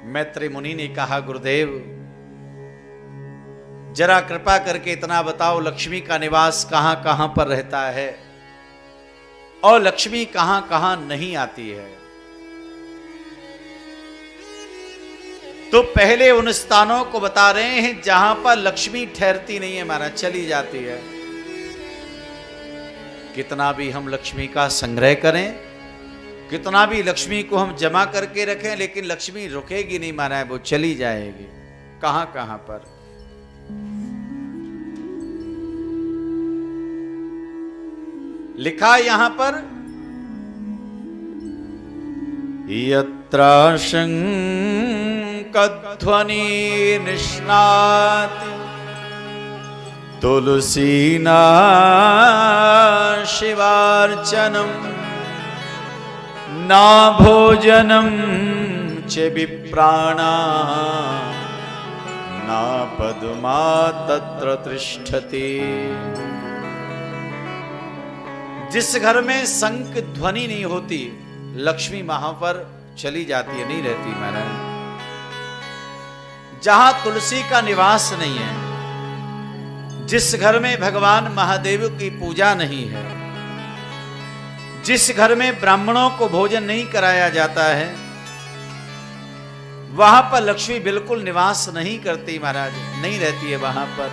मैत्री मुनि ने कहा, गुरुदेव जरा कृपा करके इतना बताओ, लक्ष्मी का निवास कहां कहां पर रहता है और लक्ष्मी कहां कहां नहीं आती है। तो पहले उन स्थानों को बता रहे हैं जहां पर लक्ष्मी ठहरती नहीं है, महाराज चली जाती है। कितना भी हम लक्ष्मी का संग्रह करें, कितना भी लक्ष्मी को हम जमा करके रखें, लेकिन लक्ष्मी रुकेगी नहीं महाराज, वो चली जाएगी। कहां कहां पर। लिखा यहां पर, यत्र शंखध्वनि निष्णाति तुलसीना शिवार्चनम ना भोजनम च विप्राणा ना पद्मा तत्र तिष्ठति। जिस घर में शंख ध्वनि नहीं होती, लक्ष्मी वहां पर चली जाती है, नहीं रहती महाराज। जहां तुलसी का निवास नहीं है, जिस घर में भगवान महादेव की पूजा नहीं है, जिस घर में ब्राह्मणों को भोजन नहीं कराया जाता है, वहां पर लक्ष्मी बिल्कुल निवास नहीं करती महाराज, नहीं रहती है वहां पर।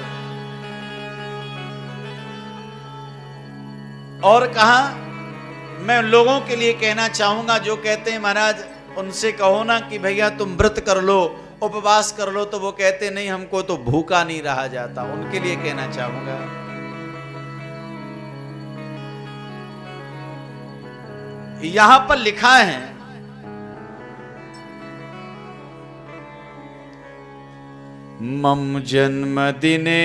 और कहा, मैं उन लोगों के लिए कहना चाहूंगा जो कहते हैं महाराज उनसे कहो ना कि भैया तुम व्रत कर लो, उपवास कर लो, तो वो कहते नहीं हमको तो भूखा नहीं रहा जाता, उनके लिए कहना चाहूंगा। यहां पर लिखा है, मम जन्मदिने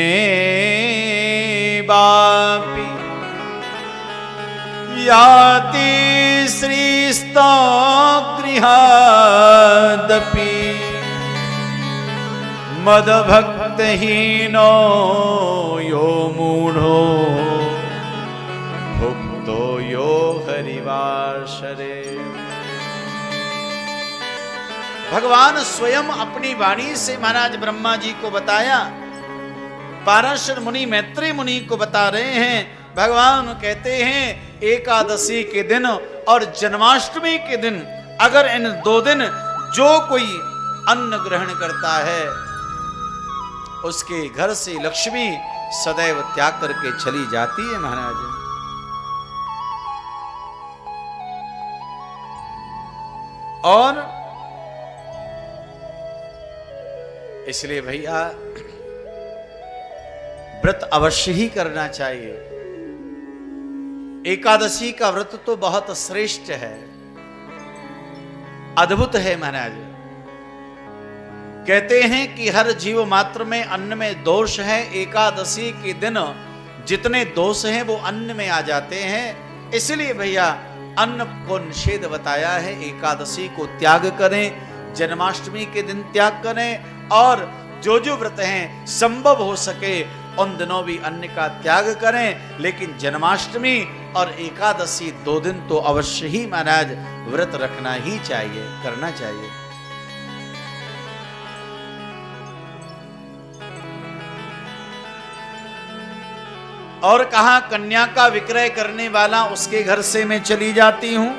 बापी याति श्रीस्तो गृहादपि मदभक्तहीनो यो मूढ़ो भुक्तो यो हरिवासरे। भगवान स्वयं अपनी वाणी से महाराज ब्रह्मा जी को बताया, पाराशर मुनि मैत्री मुनि को बता रहे हैं। भगवान कहते हैं एकादशी के दिन और जन्माष्टमी के दिन, अगर इन 2 दिन जो कोई अन्न ग्रहण करता है, उसके घर से लक्ष्मी सदैव त्याग करके चली जाती है महाराज। और इसलिए भैया व्रत अवश्य ही करना चाहिए। एकादशी का व्रत तो बहुत श्रेष्ठ है, अद्भुत है महाराज। कहते हैं कि हर जीव मात्र में अन्न में दोष है, एकादशी के दिन जितने दोष हैं वो अन्न में आ जाते हैं। इसलिए भैया अन्न को निषेध बताया है, एकादशी को त्याग करें, जन्माष्टमी के दिन त्याग करें, और जो जो व्रत हैं संभव हो सके उन दिनों भी अन्न का त्याग करें। लेकिन जन्माष्टमी और एकादशी 2 दिन तो अवश्य ही महाराज व्रत रखना ही चाहिए, करना चाहिए। और कहा, कन्या का विक्रय करने वाला उसके घर से मैं चली जाती हूं।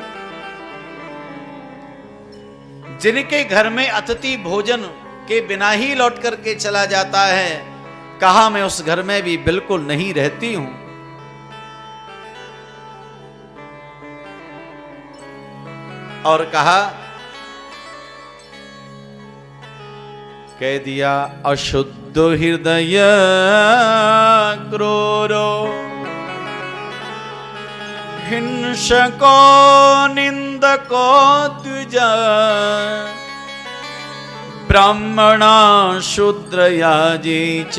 जिनके घर में अतिथि भोजन के बिना ही लौट करके चला जाता है, कहा मैं उस घर में भी बिल्कुल नहीं रहती हूं। और कहा, कह दिया अशुद्ध हृदय क्रूरो हिंसको निंदको द्विज ब्राह्मणा शूद्रयाजी च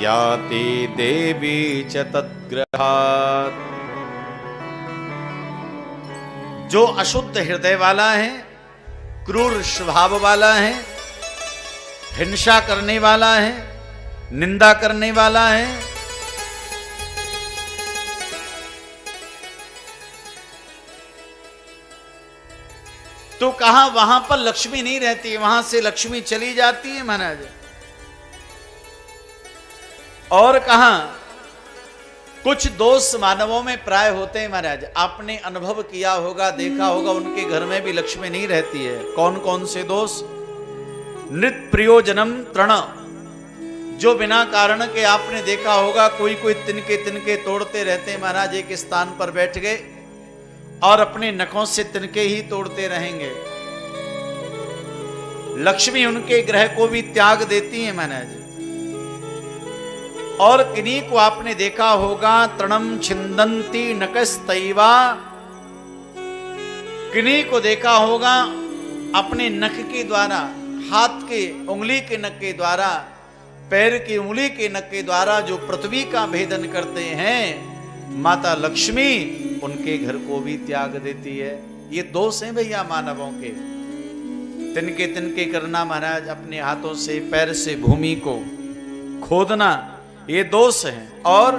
याति देवी च तद्ग्रहात्। जो अशुद्ध हृदय वाला है, क्रूर स्वभाव वाला है, हिंसा करने वाला है, निंदा करने वाला है, तो कहा वहां पर लक्ष्मी नहीं रहती, वहां से लक्ष्मी चली जाती है महाराज। और कहा कुछ दोष मानवों में प्राय होते हैं महाराज, आपने अनुभव किया होगा, देखा होगा, उनके घर में भी लक्ष्मी नहीं रहती है। कौन कौन से दोष? नृत प्रयोजनम तृण, जो बिना कारण के आपने देखा होगा कोई कोई तिनके तिनके तोड़ते रहते हैं महाराज, एक स्थान पर बैठ गए और अपने नखों से तिनके ही तोड़ते रहेंगे। लक्ष्मी उनके ग्रह को भी त्याग देती है महाराज। और किन्हीं को आपने देखा होगा तृणम छिंदंती नकस्तैवा, किन्हीं को देखा होगा अपने नख के द्वारा, हाथ के उंगली के नख के द्वारा, पैर की उंगली के नख के द्वारा जो पृथ्वी का भेदन करते हैं, माता लक्ष्मी उनके घर को भी त्याग देती है। ये दोष हैं भैया मानवों के, तिनके तिनके करना महाराज, अपने हाथों से पैर से भूमि को खोदना, ये दोष है। और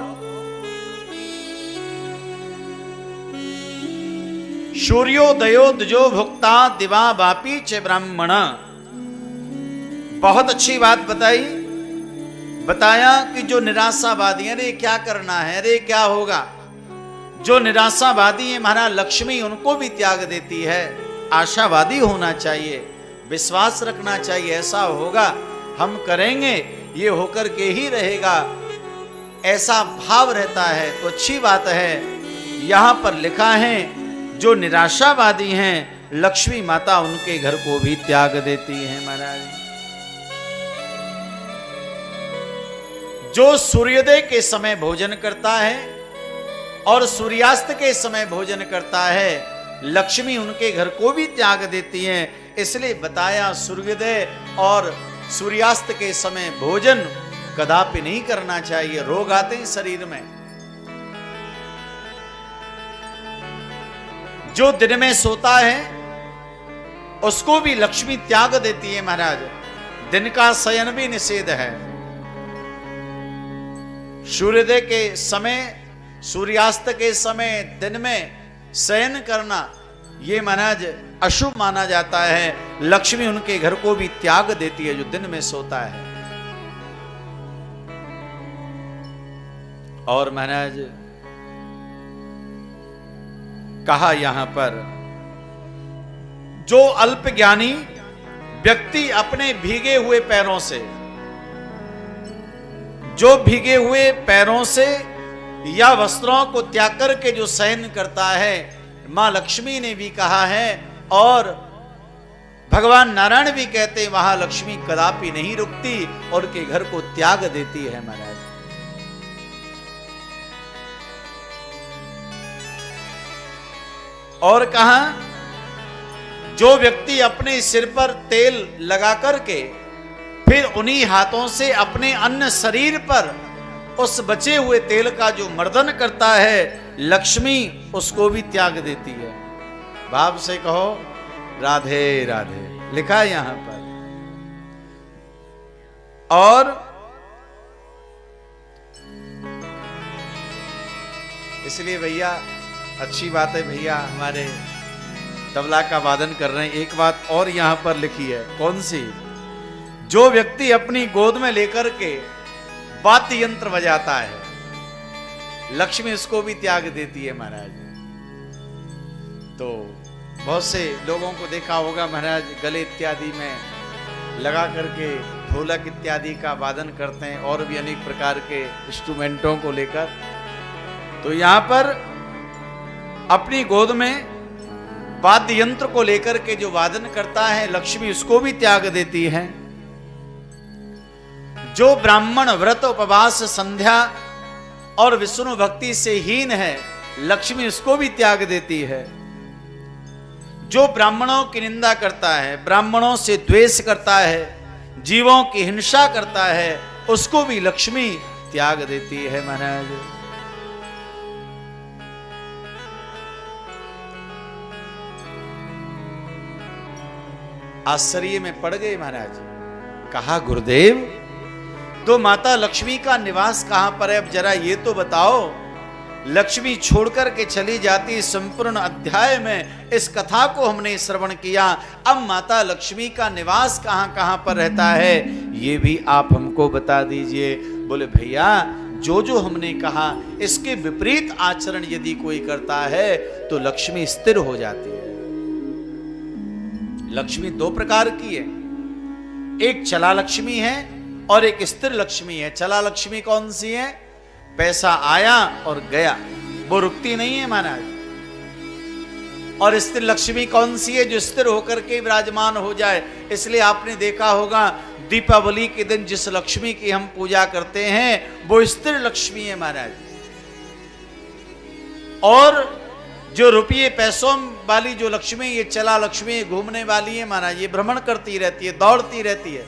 सूर्योदयोदयो भुक्ता दिवा वापी च ब्राह्मण, बहुत अच्छी बात बताई, बताया कि जो निराशावादी है, अरे क्या करना है, अरे क्या होगा, जो निराशावादी है महाराज लक्ष्मी उनको भी त्याग देती है। आशावादी होना चाहिए, विश्वास रखना चाहिए, ऐसा होगा, हम करेंगे, ये होकर के ही रहेगा, ऐसा भाव रहता है तो अच्छी बात है। यहां पर लिखा है जो निराशावादी हैं लक्ष्मी माता उनके घर को भी त्याग देती है महाराज। जो सूर्योदय के समय भोजन करता है और सूर्यास्त के समय भोजन करता है, लक्ष्मी उनके घर को भी त्याग देती हैं। इसलिए बताया सूर्योदय और सूर्यास्त के समय भोजन कदापि नहीं करना चाहिए, रोग आते हैं शरीर में। जो दिन में सोता है उसको भी लक्ष्मी त्याग देती है महाराज, दिन का शयन भी निषेध है। सूर्योदय के समय, सूर्यास्त के समय दिन में शयन करना ये महाराज अशुभ माना जाता है। लक्ष्मी उनके घर को भी त्याग देती है जो दिन में सोता है। और महाराज कहा यहां पर जो अल्प ज्ञानी व्यक्ति अपने भीगे हुए पैरों से, जो भीगे हुए पैरों से या वस्त्रों को त्याग करके जो शयन करता है, मां लक्ष्मी ने भी कहा है और भगवान नारायण भी कहते हैं वहां लक्ष्मी कदापि नहीं रुकती और के घर को त्याग देती है महाराज। और कहा जो व्यक्ति अपने सिर पर तेल लगा करके फिर उन्हीं हाथों से अपने अन्य शरीर पर उस बचे हुए तेल का जो मर्दन करता है, लक्ष्मी उसको भी त्याग देती है। भाव से कहो राधे राधे, लिखा है यहां पर। और इसलिए भैया अच्छी बात है, भैया हमारे तबला का वादन कर रहे हैं। एक बात और यहां पर लिखी है, कौन सी? जो व्यक्ति अपनी गोद में लेकर के वाद्य यंत्र बजाता है, लक्ष्मी उसको भी त्याग देती है महाराज। तो बहुत से लोगों को देखा होगा महाराज गले इत्यादि में लगा करके ढोलक इत्यादि का वादन करते हैं और भी अनेक प्रकार के इंस्ट्रूमेंटों को लेकर। तो यहां पर अपनी गोद में वाद्य यंत्र को लेकर के जो वादन करता है, लक्ष्मी उसको भी त्याग देती है। जो ब्राह्मण व्रत उपवास संध्या और विष्णु भक्ति से हीन है, लक्ष्मी उसको भी त्याग देती है। जो ब्राह्मणों की निंदा करता है, ब्राह्मणों से द्वेष करता है, जीवों की हिंसा करता है, उसको भी लक्ष्मी त्याग देती है महाराज। आश्चर्य में पड़ गए महाराज। कहा गुरुदेव तो माता लक्ष्मी का निवास कहां पर है, अब जरा ये तो बताओ। लक्ष्मी छोड़कर के चली जाती। संपूर्ण अध्याय में इस कथा को हमने श्रवण किया। अब माता लक्ष्मी का निवास कहां कहां पर रहता है ये भी आप हमको बता दीजिए। बोले भैया जो जो हमने कहा इसके विपरीत आचरण यदि कोई करता है तो लक्ष्मी स्थिर हो जाती है। लक्ष्मी दो प्रकार की है, एक चला लक्ष्मी है और एक स्थिर लक्ष्मी है। चला लक्ष्मी कौन सी है? पैसा आया और गया, वो रुकती नहीं है महाराज। और स्थिर लक्ष्मी कौन सी है? जो स्थिर होकर के विराजमान हो जाए। इसलिए आपने देखा होगा दीपावली के दिन जिस लक्ष्मी की हम पूजा करते हैं वो स्थिर लक्ष्मी है महाराज। और जो रुपये पैसों वाली जो लक्ष्मी, ये चला लक्ष्मी, घूमने वाली है महाराज, ये भ्रमण करती रहती है, दौड़ती रहती है।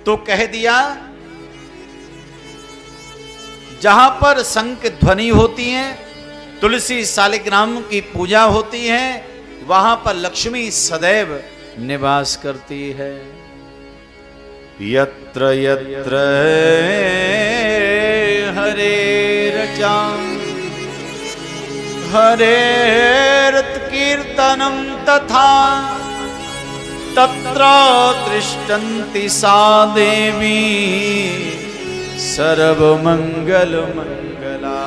तो कह दिया जहां पर शंख ध्वनि होती है, तुलसी शालिग्राम की पूजा होती है, वहां पर लक्ष्मी सदैव निवास करती है। यत्र यत्र हरेरचा हरेरत कीर्तनम तथा तत्र तिष्ठन्ति सा देवी सर्वमंगल मंगला।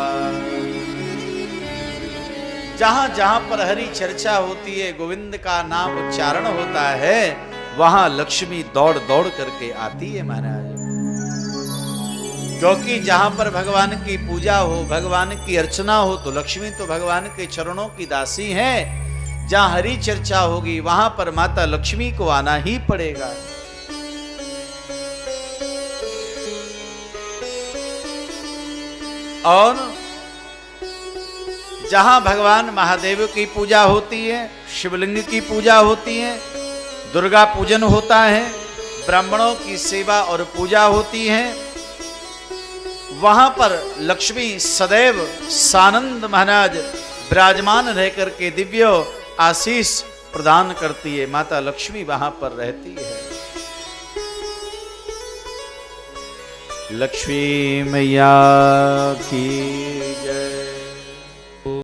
जहां जहां पर हरि चर्चा होती है, गोविंद का नाम उच्चारण होता है, वहां लक्ष्मी दौड़ दौड़ करके आती है महाराज। क्योंकि जहां पर भगवान की पूजा हो, भगवान की अर्चना हो, तो लक्ष्मी तो भगवान के चरणों की दासी है। जहां हरि चर्चा होगी वहां पर माता लक्ष्मी को आना ही पड़ेगा। और जहां भगवान महादेव की पूजा होती है, शिवलिंग की पूजा होती है, दुर्गा पूजन होता है, ब्राह्मणों की सेवा और पूजा होती है, वहां पर लक्ष्मी सदैव सानंद महाराज विराजमान रहकर के दिव्य आशीष प्रदान करती है। माता लक्ष्मी वहां पर रहती है। लक्ष्मी मैया की जय।